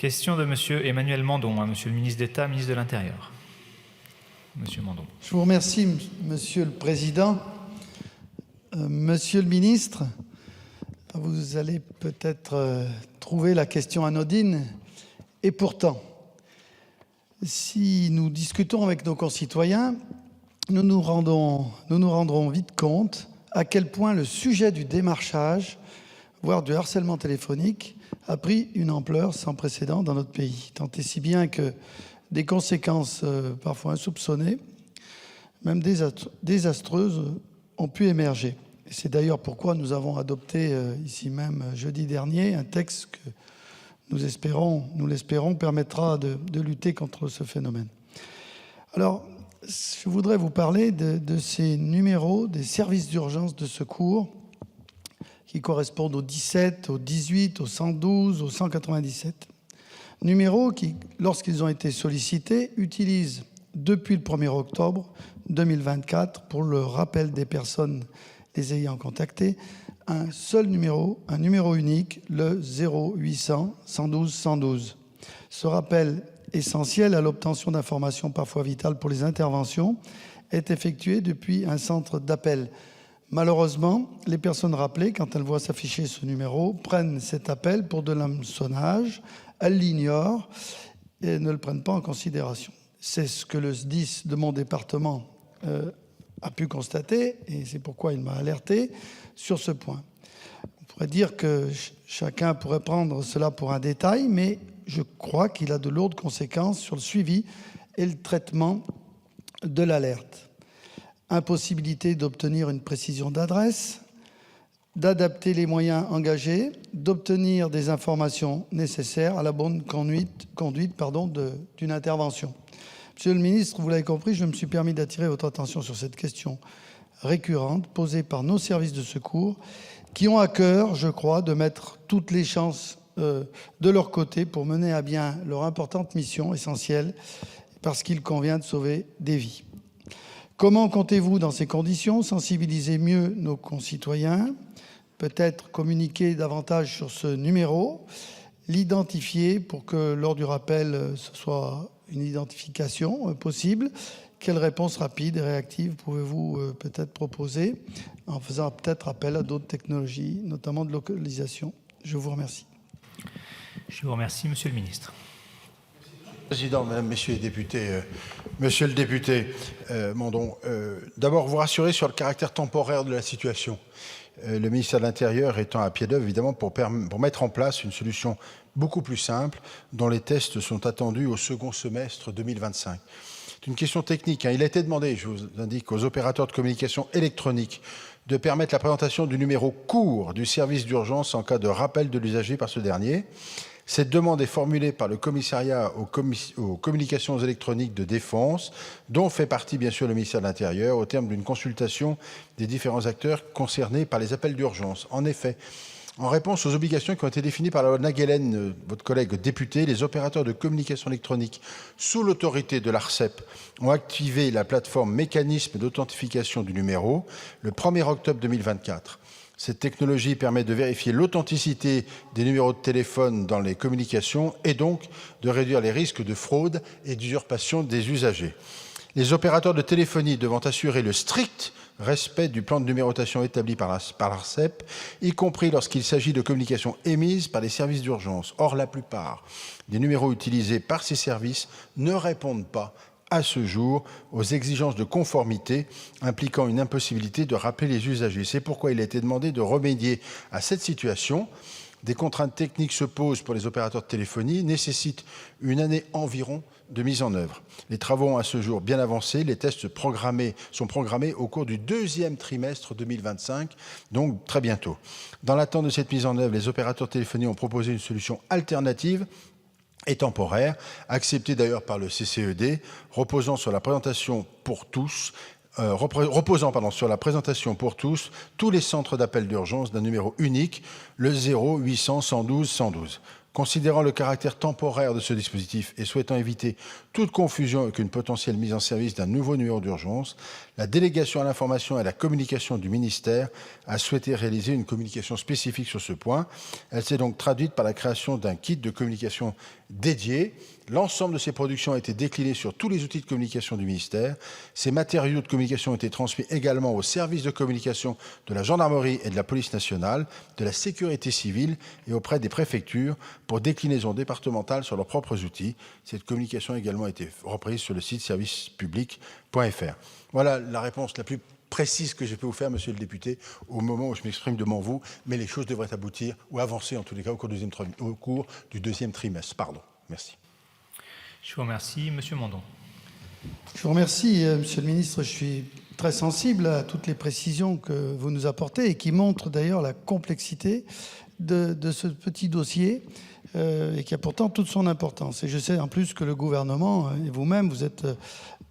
Question de Monsieur Emmanuel Mandon, Monsieur le ministre d'État, ministre de l'Intérieur. Monsieur Mandon. Je vous remercie, Monsieur le Président. Monsieur le ministre, vous allez peut-être trouver la question anodine, et pourtant, si nous discutons avec nos concitoyens, nous nous rendrons vite compte à quel point le sujet du démarchage, voire du harcèlement téléphonique, a pris une ampleur sans précédent dans notre pays. Tant et si bien que des conséquences parfois insoupçonnées, même désastreuses, ont pu émerger. Et c'est d'ailleurs pourquoi nous avons adopté ici même jeudi dernier un texte que nous l'espérons, permettra de lutter contre ce phénomène. Alors, je voudrais vous parler de ces numéros des services d'urgence de secours qui correspondent au 17, au 18, au 112, au 197. Numéros qui, lorsqu'ils ont été sollicités, utilisent depuis le 1er octobre 2024, pour le rappel des personnes les ayant contactés, un seul numéro, un numéro unique, le 0800 112 112. Ce rappel essentiel à l'obtention d'informations parfois vitales pour les interventions est effectué depuis un centre d'appel. Malheureusement, les personnes rappelées, quand elles voient s'afficher ce numéro, prennent cet appel pour de l'hameçonnage, elles l'ignorent et ne le prennent pas en considération. C'est ce que le SDIS de mon département a pu constater, et c'est pourquoi il m'a alerté sur ce point. On pourrait dire que chacun pourrait prendre cela pour un détail, mais je crois qu'il a de lourdes conséquences sur le suivi et le traitement de l'alerte. Impossibilité d'obtenir une précision d'adresse, d'adapter les moyens engagés, d'obtenir des informations nécessaires à la bonne conduite d'une intervention. Monsieur le ministre, vous l'avez compris, je me suis permis d'attirer votre attention sur cette question récurrente posée par nos services de secours qui ont à cœur, je crois, de mettre toutes les chances de leur côté pour mener à bien leur importante mission essentielle parce qu'il convient de sauver des vies. Comment comptez-vous, dans ces conditions, sensibiliser mieux nos concitoyens, peut-être communiquer davantage sur ce numéro, l'identifier pour que lors du rappel, ce soit une identification possible? Quelle réponse rapide et réactive pouvez-vous peut-être proposer en faisant peut-être appel à d'autres technologies, notamment de localisation? Je vous remercie. Je vous remercie, Monsieur le ministre. Président, Mesdames, Messieurs les députés, Monsieur le député Mandon, d'abord vous rassurer sur le caractère temporaire de la situation. Le ministère de l'Intérieur étant à pied d'œuvre, évidemment, pour mettre en place une solution beaucoup plus simple, dont les tests sont attendus au second semestre 2025. C'est une question technique. Il a été demandé, je vous indique, aux opérateurs de communication électronique de permettre la présentation du numéro court du service d'urgence en cas de rappel de l'usager par ce dernier. Cette demande est formulée par le commissariat aux communications électroniques de défense, dont fait partie bien sûr le ministère de l'Intérieur, au terme d'une consultation des différents acteurs concernés par les appels d'urgence. En effet, en réponse aux obligations qui ont été définies par la loi Naguelen, votre collègue député, les opérateurs de communication électronique sous l'autorité de l'ARCEP ont activé la plateforme mécanisme d'authentification du numéro le 1er octobre 2024. Cette technologie permet de vérifier l'authenticité des numéros de téléphone dans les communications et donc de réduire les risques de fraude et d'usurpation des usagers. Les opérateurs de téléphonie devant assurer le strict respect du plan de numérotation établi par l'ARCEP, y compris lorsqu'il s'agit de communications émises par les services d'urgence. Or, la plupart des numéros utilisés par ces services ne répondent pas à ce jour aux exigences de conformité impliquant une impossibilité de rappeler les usagers. C'est pourquoi il a été demandé de remédier à cette situation. Des contraintes techniques se posent pour les opérateurs de téléphonie, nécessitent une année environ de mise en œuvre. Les travaux ont à ce jour bien avancé, les tests sont programmés au cours du deuxième trimestre 2025, donc très bientôt. Dans l'attente de cette mise en œuvre, les opérateurs de téléphonie ont proposé une solution alternative et temporaire, acceptée d'ailleurs par le CCED, reposant sur la présentation pour tous, sur la présentation pour tous les centres d'appel d'urgence d'un numéro unique, le 0800 112 112. Considérant le caractère temporaire de ce dispositif et souhaitant éviter toute confusion avec une potentielle mise en service d'un nouveau numéro d'urgence, la délégation à l'information et à la communication du ministère a souhaité réaliser une communication spécifique sur ce point. Elle s'est donc traduite par la création d'un kit de communication dédié. L'ensemble de ces productions a été décliné sur tous les outils de communication du ministère. Ces matériaux de communication ont été transmis également aux services de communication de la gendarmerie et de la police nationale, de la sécurité civile et auprès des préfectures pour déclinaison départementale sur leurs propres outils. Cette communication a également été reprise sur le site servicepublic.fr. Voilà la réponse la plus précise que je peux vous faire, monsieur le député, au moment où je m'exprime devant vous, mais les choses devraient aboutir ou avancer en tous les cas au cours du deuxième trimestre. Merci. Je vous remercie. Monsieur Mandon. Je vous remercie, monsieur le ministre. Je suis très sensible à toutes les précisions que vous nous apportez et qui montrent d'ailleurs la complexité de ce petit dossier et qui a pourtant toute son importance. Et je sais en plus que le gouvernement et vous-même, vous êtes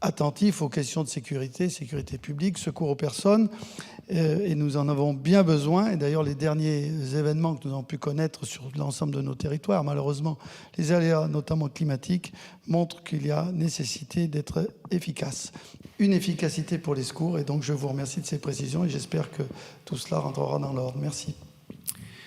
attentifs aux questions de sécurité publique, secours aux personnes, et nous en avons bien besoin. Et d'ailleurs, les derniers événements que nous avons pu connaître sur l'ensemble de nos territoires, malheureusement, les aléas, notamment climatiques, montrent qu'il y a nécessité d'être efficace. Une efficacité pour les secours, et donc je vous remercie de ces précisions et j'espère que tout cela rentrera dans l'ordre. Merci.